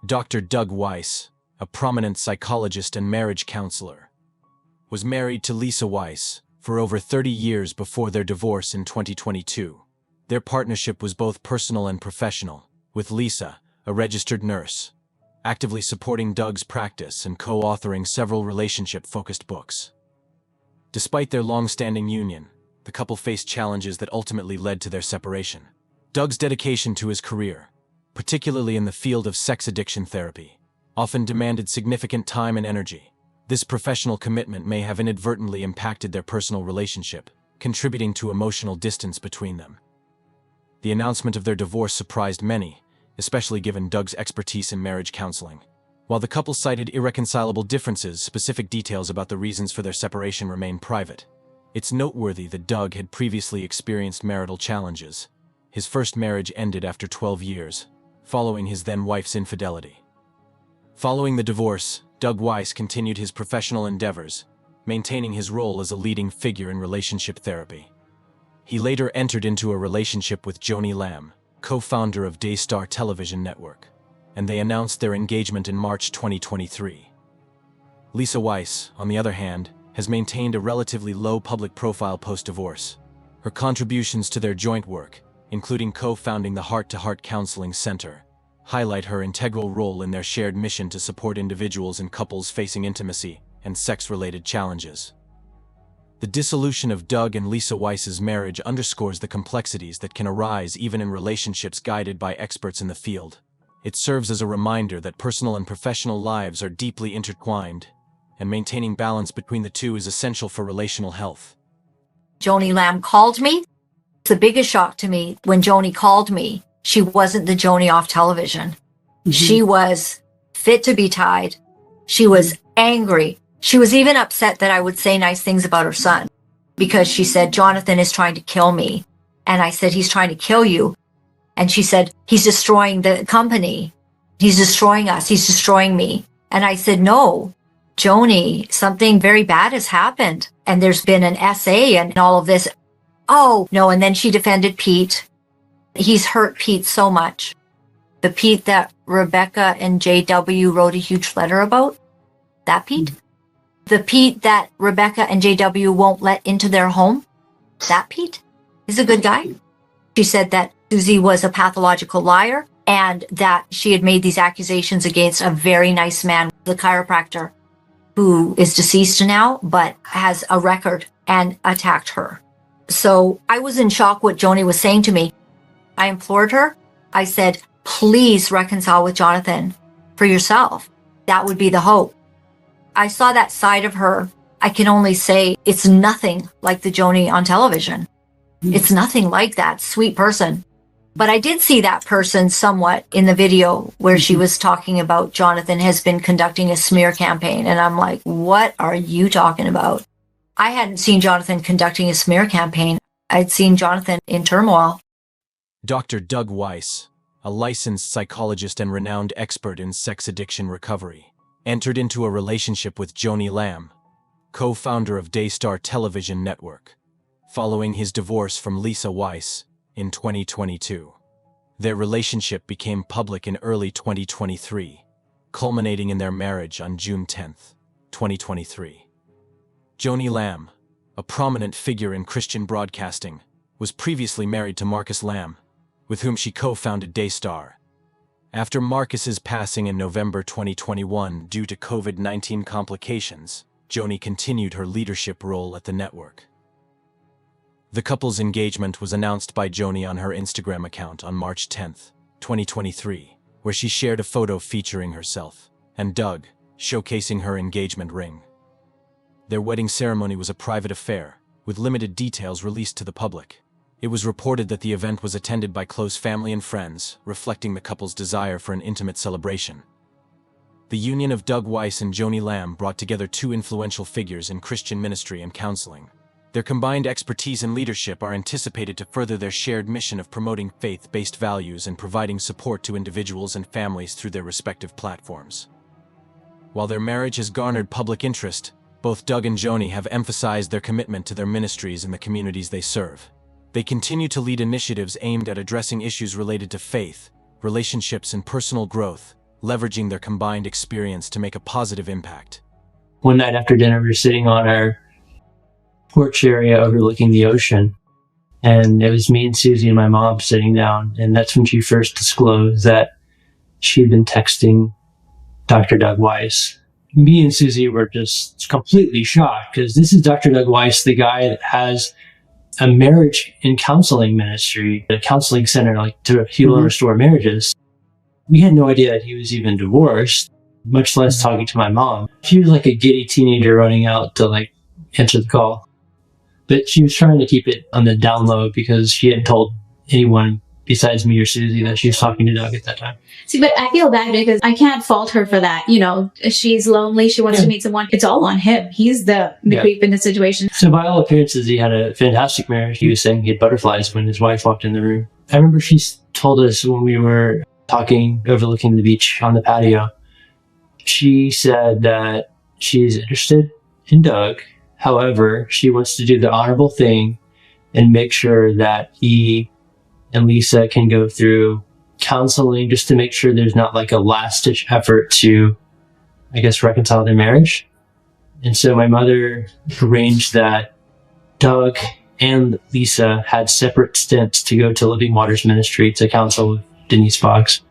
Dr. Doug Weiss, a prominent psychologist and marriage counselor, was married to Lisa Weiss for over 30 years before their divorce in 2022. Their partnership was both personal and professional, with Lisa, a registered nurse, actively supporting Doug's practice and co-authoring several relationship-focused books. Despite their long-standing union, the couple faced challenges that ultimately led to their separation. Doug's dedication to his career, particularly in the field of sex addiction therapy, often demanded significant time and energy. This professional commitment may have inadvertently impacted their personal relationship, contributing to emotional distance between them. The announcement of their divorce surprised many, especially given Doug's expertise in marriage counseling. While the couple cited irreconcilable differences, specific details about the reasons for their separation remain private. It's noteworthy that Doug had previously experienced marital challenges. His first marriage ended after 12 years, following his then-wife's infidelity. Following the divorce, Doug Weiss continued his professional endeavors, maintaining his role as a leading figure in relationship therapy. He later entered into a relationship with Joanie Lamb, co-founder of Daystar television network, and they announced their engagement in March 2023. Lisa Weiss, on the other hand, has maintained a relatively low public profile post-divorce. Her contributions to their joint work, including co-founding the Heart-to-Heart Counseling Center, highlight her integral role in their shared mission to support individuals and couples facing intimacy and sex-related challenges. The dissolution of Doug and Lisa Weiss's marriage underscores the complexities that can arise even in relationships guided by experts in the field. It serves as a reminder that personal and professional lives are deeply intertwined, and maintaining balance between the two is essential for relational health. Joanie Lamb called me. The biggest shock to me when Joanie called me, she wasn't the Joanie off television. She was fit to be tied. She was angry. She was even upset that I would say nice things about her son because she said, Jonathan is trying to kill me. And I said, he's trying to kill you. And she said, he's destroying the company. He's destroying us. He's destroying me. And I said, no, Joanie, something very bad has happened. And there's been an essay and all of this. Oh, no. And then she defended Pete. He's hurt Pete so much. The Pete that Rebecca and JW wrote a huge letter about. That Pete. The Pete that Rebecca and JW won't let into their home. That Pete is a good guy. She said that Susie was a pathological liar and that she had made these accusations against a very nice man, the chiropractor, who is deceased now, but has a record and attacked her. So I was in shock what Joanie was saying to me. I implored her. I said, please reconcile with Jonathan for yourself. That would be the hope. I saw that side of her. I can only say it's nothing like the Joanie on television. It's nothing like that sweet person. But I did see that person somewhat in the video where she was talking about Jonathan has been conducting a smear campaign. And I'm like, what are you talking about? I hadn't seen Jonathan conducting a smear campaign. I'd seen Jonathan in turmoil. Dr. Doug Weiss, a licensed psychologist and renowned expert in sex addiction recovery, entered into a relationship with Joanie Lamb, co-founder of Daystar television network, following his divorce from Lisa Weiss in 2022. Their relationship became public in early 2023, culminating in their marriage on June 10, 2023. Joanie Lamb, a prominent figure in Christian broadcasting, was previously married to Marcus Lamb, with whom she co-founded Daystar. After Marcus's passing in November 2021 due to COVID-19 complications, Joanie continued her leadership role at the network. The couple's engagement was announced by Joanie on her Instagram account on March 10, 2023, where she shared a photo featuring herself and Doug, showcasing her engagement ring. Their wedding ceremony was a private affair, with limited details released to the public. It was reported that the event was attended by close family and friends, reflecting the couple's desire for an intimate celebration. The union of Doug Weiss and Joanie Lamb brought together two influential figures in Christian ministry and counseling. Their combined expertise and leadership are anticipated to further their shared mission of promoting faith-based values and providing support to individuals and families through their respective platforms. While their marriage has garnered public interest, both Doug and Joanie have emphasized their commitment to their ministries and the communities they serve. They continue to lead initiatives aimed at addressing issues related to faith, relationships, and personal growth, leveraging their combined experience to make a positive impact. One night after dinner, we were sitting on our porch area overlooking the ocean, and it was me and Susie and my mom sitting down, and that's when she first disclosed that she had been texting Dr. Doug Weiss. Me and Susie were just completely shocked, because this is Dr. Doug Weiss, the guy that has a marriage and counseling ministry, a counseling center like to heal and restore marriages. We had no idea that he was even divorced, much less talking to my mom. She was like a giddy teenager running out to like answer the call. But she was trying to keep it on the down low because she hadn't told anyone besides me or Susie that she was talking to Doug at that time. See, but I feel bad because I can't fault her for that. You know, she's lonely. She wants to meet someone. It's all on him. He's the creep in the situation. So by all appearances, he had a fantastic marriage. He was saying he had butterflies when his wife walked in the room. I remember she told us when we were talking, overlooking the beach on the patio, she said that she's interested in Doug. However, she wants to do the honorable thing and make sure that he and Lisa can go through counseling just to make sure there's not like a last-ditch effort to, I guess, reconcile their marriage. And so my mother arranged that Doug and Lisa had separate stints to go to Living Waters Ministry to counsel with Denise Fox.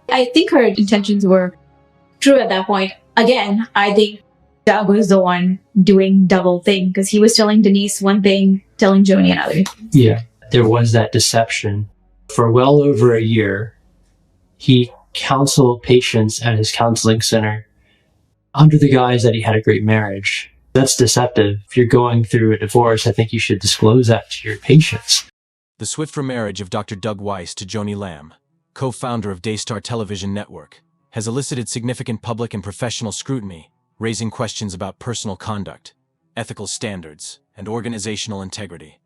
I think her intentions were true at that point. Again, I think Doug was the one doing double thing because he was telling Denise one thing, telling Joanie another. Yeah. There was that deception. For well over a year, he counseled patients at his counseling center under the guise that he had a great marriage. That's deceptive. If you're going through a divorce, I think you should disclose that to your patients. The swift remarriage of Dr. Doug Weiss to Joanie Lamb, co-founder of Daystar television network, has elicited significant public and professional scrutiny, raising questions about personal conduct, ethical standards, and organizational integrity.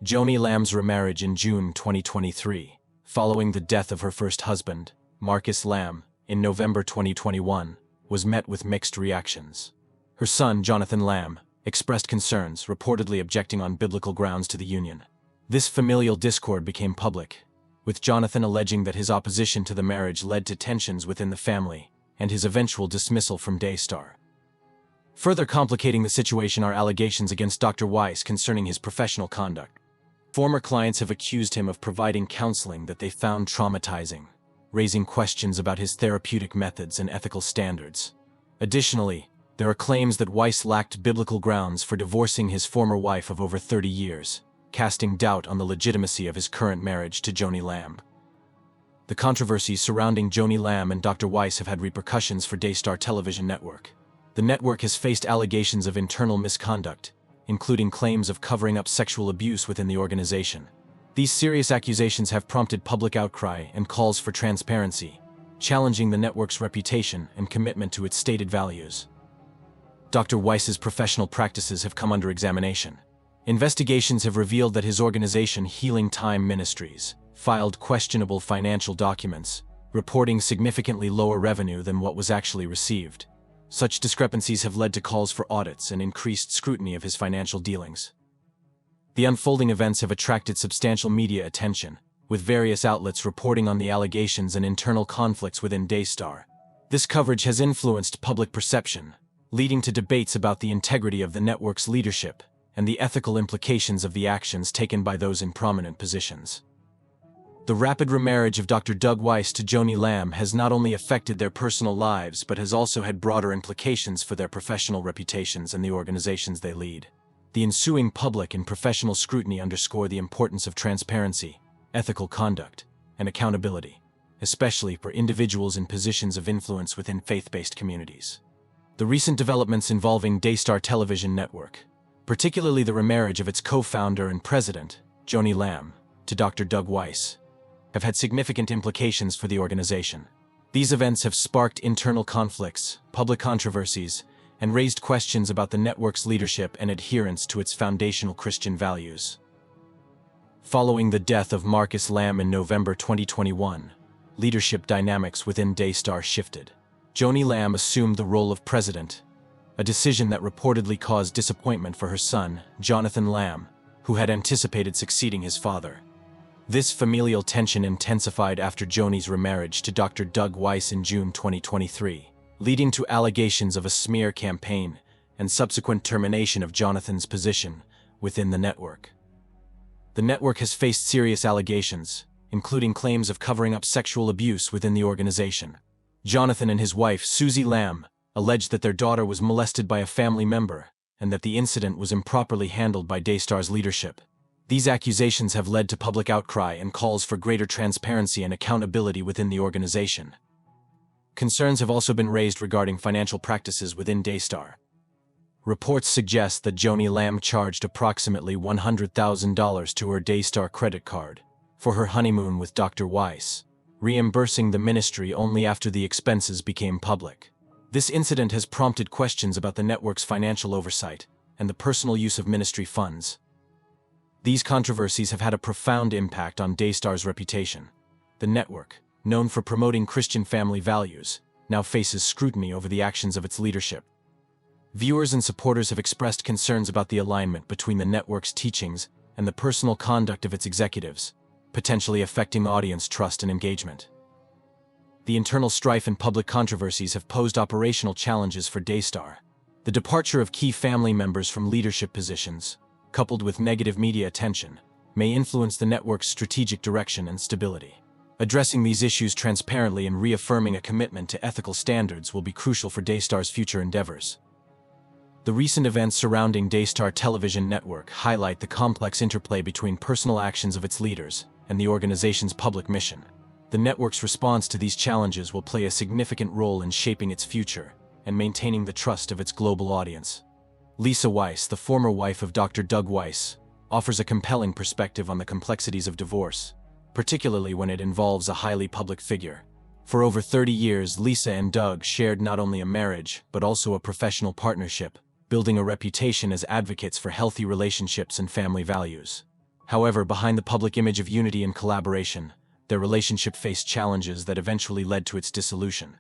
Joanie Lamb's remarriage in June 2023, following the death of her first husband, Marcus Lamb, in November 2021, was met with mixed reactions. Her son, Jonathan Lamb, expressed concerns, reportedly objecting on biblical grounds to the union. This familial discord became public, with Jonathan alleging that his opposition to the marriage led to tensions within the family and his eventual dismissal from Daystar. Further complicating the situation are allegations against Dr. Weiss concerning his professional conduct. Former clients have accused him of providing counseling that they found traumatizing, raising questions about his therapeutic methods and ethical standards. Additionally, there are claims that Weiss lacked biblical grounds for divorcing his former wife of over 30 years, casting doubt on the legitimacy of his current marriage to Joanie Lamb. The controversies surrounding Joanie Lamb and Dr. Weiss have had repercussions for Daystar television network. The network has faced allegations of internal misconduct, including claims of covering up sexual abuse within the organization. These serious accusations have prompted public outcry and calls for transparency, challenging the network's reputation and commitment to its stated values. Dr. Weiss's professional practices have come under examination. Investigations have revealed that his organization, Healing Time Ministries, filed questionable financial documents, reporting significantly lower revenue than what was actually received. Such discrepancies have led to calls for audits and increased scrutiny of his financial dealings. The unfolding events have attracted substantial media attention, with various outlets reporting on the allegations and internal conflicts within Daystar. This coverage has influenced public perception, leading to debates about the integrity of the network's leadership and the ethical implications of the actions taken by those in prominent positions. The rapid remarriage of Dr. Doug Weiss to Joanie Lamb has not only affected their personal lives but has also had broader implications for their professional reputations and the organizations they lead. The ensuing public and professional scrutiny underscore the importance of transparency, ethical conduct, and accountability, especially for individuals in positions of influence within faith-based communities. The recent developments involving Daystar television network, particularly the remarriage of its co-founder and president, Joanie Lamb, to Dr. Doug Weiss, have had significant implications for the organization. These events have sparked internal conflicts, public controversies, and raised questions about the network's leadership and adherence to its foundational Christian values. Following the death of Marcus Lamb in November 2021, leadership dynamics within Daystar shifted. Joanie Lamb assumed the role of president, a decision that reportedly caused disappointment for her son, Jonathan Lamb, who had anticipated succeeding his father. This familial tension intensified after Joanie's remarriage to Dr. Doug Weiss in June 2023, leading to allegations of a smear campaign and subsequent termination of Jonathan's position within the network. The network has faced serious allegations, including claims of covering up sexual abuse within the organization. Jonathan and his wife, Susie Lamb, alleged that their daughter was molested by a family member and that the incident was improperly handled by Daystar's leadership. These accusations have led to public outcry and calls for greater transparency and accountability within the organization. Concerns have also been raised regarding financial practices within Daystar. Reports suggest that Joanie Lamb charged approximately $100,000 to her Daystar credit card for her honeymoon with Dr. Weiss, reimbursing the ministry only after the expenses became public. This incident has prompted questions about the network's financial oversight and the personal use of ministry funds. These controversies have had a profound impact on Daystar's reputation. The network, known for promoting Christian family values, now faces scrutiny over the actions of its leadership. Viewers and supporters have expressed concerns about the alignment between the network's teachings and the personal conduct of its executives, potentially affecting audience trust and engagement. The internal strife and public controversies have posed operational challenges for Daystar. The departure of key family members from leadership positions, coupled with negative media attention, may influence the network's strategic direction and stability. Addressing these issues transparently and reaffirming a commitment to ethical standards will be crucial for Daystar's future endeavors. The recent events surrounding Daystar Television Network highlight the complex interplay between personal actions of its leaders and the organization's public mission. The network's response to these challenges will play a significant role in shaping its future and maintaining the trust of its global audience. Lisa Weiss, the former wife of Dr. Doug Weiss, offers a compelling perspective on the complexities of divorce, particularly when it involves a highly public figure. For over 30 years, Lisa and Doug shared not only a marriage, but also a professional partnership, building a reputation as advocates for healthy relationships and family values. However, behind the public image of unity and collaboration, their relationship faced challenges that eventually led to its dissolution.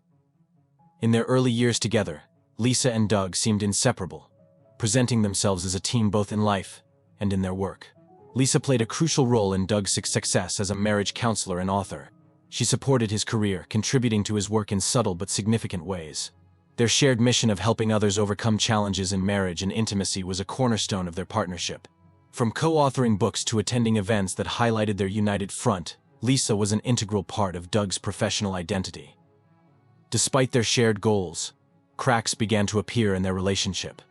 In their early years together, Lisa and Doug seemed inseparable, presenting themselves as a team both in life and in their work. Lisa played a crucial role in Doug's success as a marriage counselor and author. She supported his career, contributing to his work in subtle but significant ways. Their shared mission of helping others overcome challenges in marriage and intimacy was a cornerstone of their partnership. From co-authoring books to attending events that highlighted their united front, Lisa was an integral part of Doug's professional identity. Despite their shared goals, cracks began to appear in their relationship.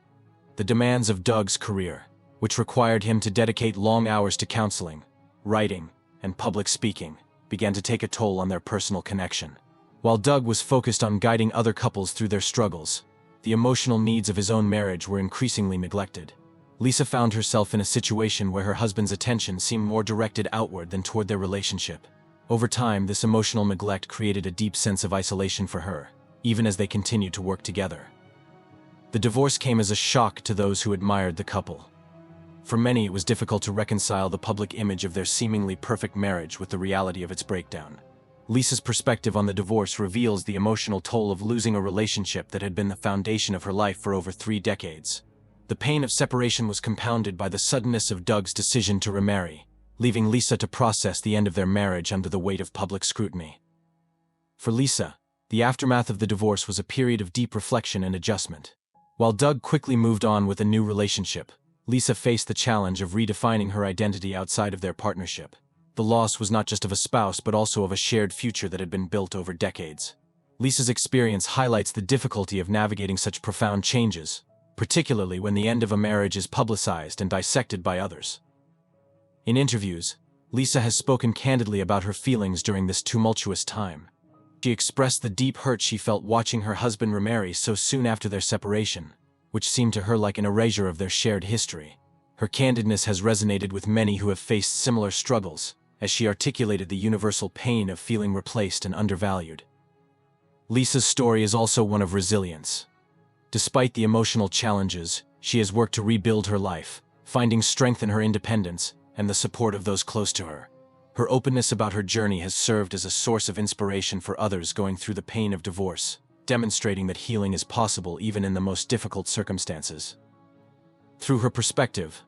The demands of Doug's career, which required him to dedicate long hours to counseling, writing, and public speaking, began to take a toll on their personal connection. While Doug was focused on guiding other couples through their struggles, the emotional needs of his own marriage were increasingly neglected. Lisa found herself in a situation where her husband's attention seemed more directed outward than toward their relationship. Over time, this emotional neglect created a deep sense of isolation for her, even as they continued to work together. The divorce came as a shock to those who admired the couple. For many, it was difficult to reconcile the public image of their seemingly perfect marriage with the reality of its breakdown. Lisa's perspective on the divorce reveals the emotional toll of losing a relationship that had been the foundation of her life for over 3 decades. The pain of separation was compounded by the suddenness of Doug's decision to remarry, leaving Lisa to process the end of their marriage under the weight of public scrutiny. For Lisa, the aftermath of the divorce was a period of deep reflection and adjustment. While Doug quickly moved on with a new relationship, Lisa faced the challenge of redefining her identity outside of their partnership. The loss was not just of a spouse, but also of a shared future that had been built over decades. Lisa's experience highlights the difficulty of navigating such profound changes, particularly when the end of a marriage is publicized and dissected by others. In interviews, Lisa has spoken candidly about her feelings during this tumultuous time. She expressed the deep hurt she felt watching her husband remarry so soon after their separation, which seemed to her like an erasure of their shared history. Her candidness has resonated with many who have faced similar struggles, as she articulated the universal pain of feeling replaced and undervalued. Lisa's story is also one of resilience. Despite the emotional challenges, she has worked to rebuild her life, finding strength in her independence and the support of those close to her. Her openness about her journey has served as a source of inspiration for others going through the pain of divorce, demonstrating that healing is possible even in the most difficult circumstances. Through her perspective,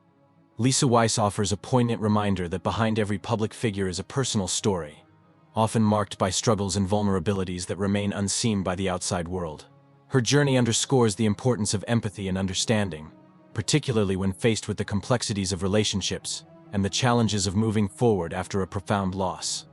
Lisa Weiss offers a poignant reminder that behind every public figure is a personal story, often marked by struggles and vulnerabilities that remain unseen by the outside world. Her journey underscores the importance of empathy and understanding, particularly when faced with the complexities of relationships and the challenges of moving forward after a profound loss.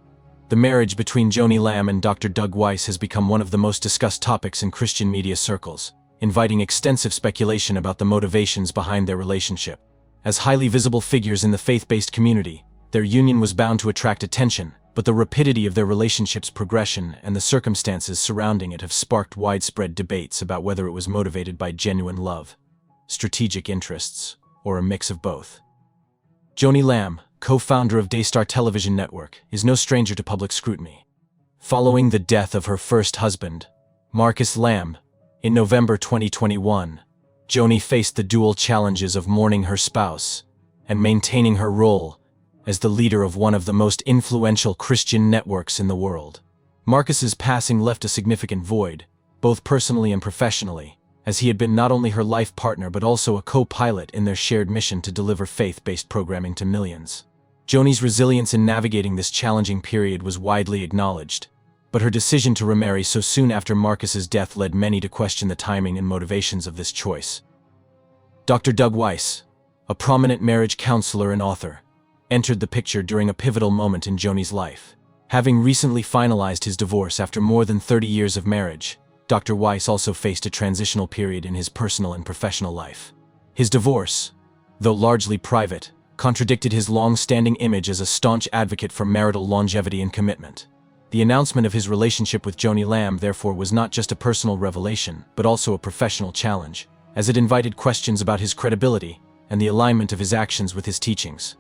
The marriage between Joanie Lamb and Dr. Doug Weiss has become one of the most discussed topics in Christian media circles, inviting extensive speculation about the motivations behind their relationship. As highly visible figures in the faith-based community, their union was bound to attract attention, but the rapidity of their relationship's progression and the circumstances surrounding it have sparked widespread debates about whether it was motivated by genuine love, strategic interests, or a mix of both. Joanie Lamb, co-founder of Daystar television network, is no stranger to public scrutiny. Following the death of her first husband, Marcus Lamb, in November 2021, Joanie faced the dual challenges of mourning her spouse and maintaining her role as the leader of one of the most influential Christian networks in the world. Marcus's passing left a significant void, both personally and professionally, as he had been not only her life partner but also a co-pilot in their shared mission to deliver faith-based programming to millions. Joanie's resilience in navigating this challenging period was widely acknowledged, but her decision to remarry so soon after Marcus's death led many to question the timing and motivations of this choice. Dr. Doug Weiss, a prominent marriage counselor and author, entered the picture during a pivotal moment in Joanie's life. Having recently finalized his divorce after more than 30 years of marriage, Dr. Weiss also faced a transitional period in his personal and professional life. His divorce, though largely private, contradicted his long-standing image as a staunch advocate for marital longevity and commitment. The announcement of his relationship with Joanie Lamb, therefore, was not just a personal revelation, but also a professional challenge, as it invited questions about his credibility and the alignment of his actions with his teachings.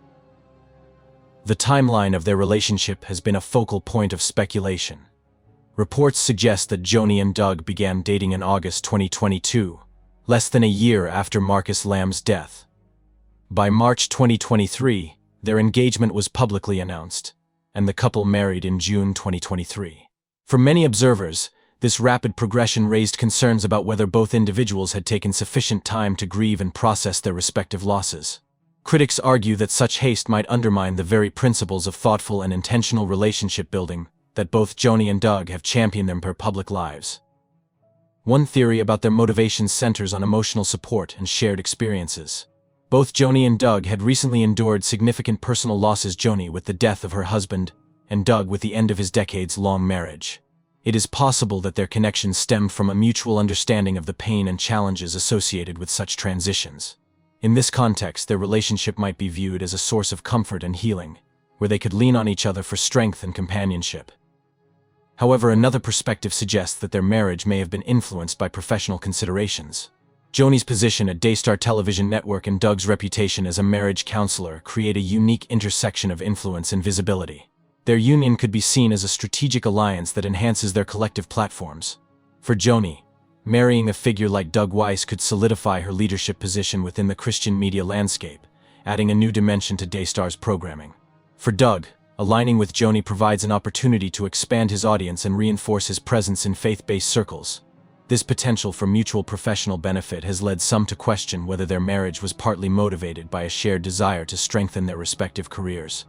The timeline of their relationship has been a focal point of speculation. Reports suggest that Joanie and Doug began dating in August 2022, less than a year after Marcus Lamb's death. By March 2023, their engagement was publicly announced, and the couple married in June 2023. For many observers, this rapid progression raised concerns about whether both individuals had taken sufficient time to grieve and process their respective losses. Critics argue that such haste might undermine the very principles of thoughtful and intentional relationship building that both Joanie and Doug have championed in their public lives. One theory about their motivations centers on emotional support and shared experiences. Both Joanie and Doug had recently endured significant personal losses, Joanie with the death of her husband, and Doug with the end of his decades-long marriage. It is possible that their connection stemmed from a mutual understanding of the pain and challenges associated with such transitions. In this context, their relationship might be viewed as a source of comfort and healing, where they could lean on each other for strength and companionship. However, another perspective suggests that their marriage may have been influenced by professional considerations. Joanie's position at Daystar television network and Doug's reputation as a marriage counselor create a unique intersection of influence and visibility. Their union could be seen as a strategic alliance that enhances their collective platforms. For Joanie, marrying a figure like Doug Weiss could solidify her leadership position within the Christian media landscape, adding a new dimension to Daystar's programming. For Doug, aligning with Joanie provides an opportunity to expand his audience and reinforce his presence in faith-based circles. This potential for mutual professional benefit has led some to question whether their marriage was partly motivated by a shared desire to strengthen their respective careers.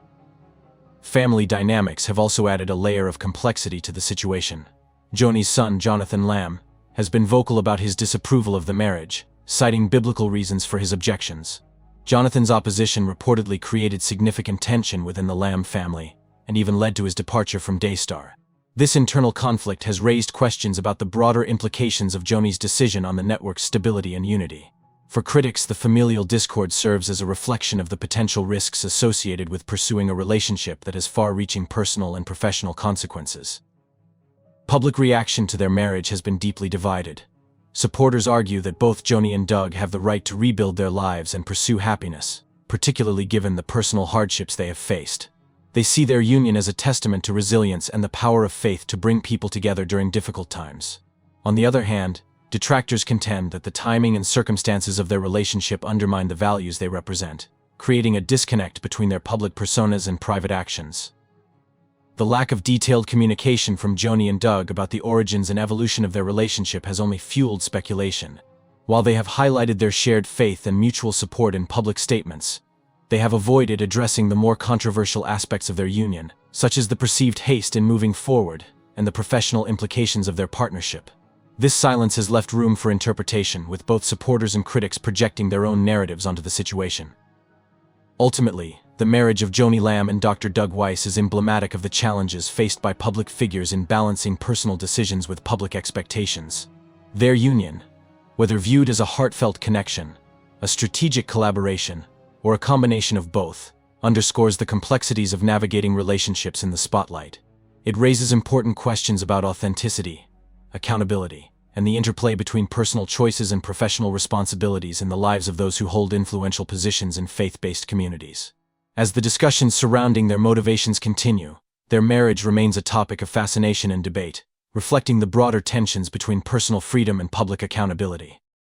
Family dynamics have also added a layer of complexity to the situation. Joanie's son, Jonathan Lamb, has been vocal about his disapproval of the marriage, citing biblical reasons for his objections. Jonathan's opposition reportedly created significant tension within the Lamb family, and even led to his departure from Daystar. This internal conflict has raised questions about the broader implications of Joanie's decision on the network's stability and unity. For critics, the familial discord serves as a reflection of the potential risks associated with pursuing a relationship that has far-reaching personal and professional consequences. Public reaction to their marriage has been deeply divided. Supporters argue that both Joanie and Doug have the right to rebuild their lives and pursue happiness, particularly given the personal hardships they have faced. They see their union as a testament to resilience and the power of faith to bring people together during difficult times. On the other hand, detractors contend that the timing and circumstances of their relationship undermine the values they represent, creating a disconnect between their public personas and private actions. The lack of detailed communication from Joanie and Doug about the origins and evolution of their relationship has only fueled speculation. While they have highlighted their shared faith and mutual support in public statements, They have avoided addressing the more controversial aspects of their union, such as the perceived haste in moving forward and the professional implications of their partnership. This silence has left room for interpretation, with both supporters and critics projecting their own narratives onto the situation. Ultimately, the marriage of Joanie Lamb and Dr. Doug Weiss is emblematic of the challenges faced by public figures in balancing personal decisions with public expectations. Their union, whether viewed as a heartfelt connection, a strategic collaboration, or a combination of both, underscores the complexities of navigating relationships in the spotlight. It raises important questions about authenticity, accountability, and the interplay between personal choices and professional responsibilities in the lives of those who hold influential positions in faith-based communities. As the discussions surrounding their motivations continue, their marriage remains a topic of fascination and debate, reflecting the broader tensions between personal freedom and public accountability.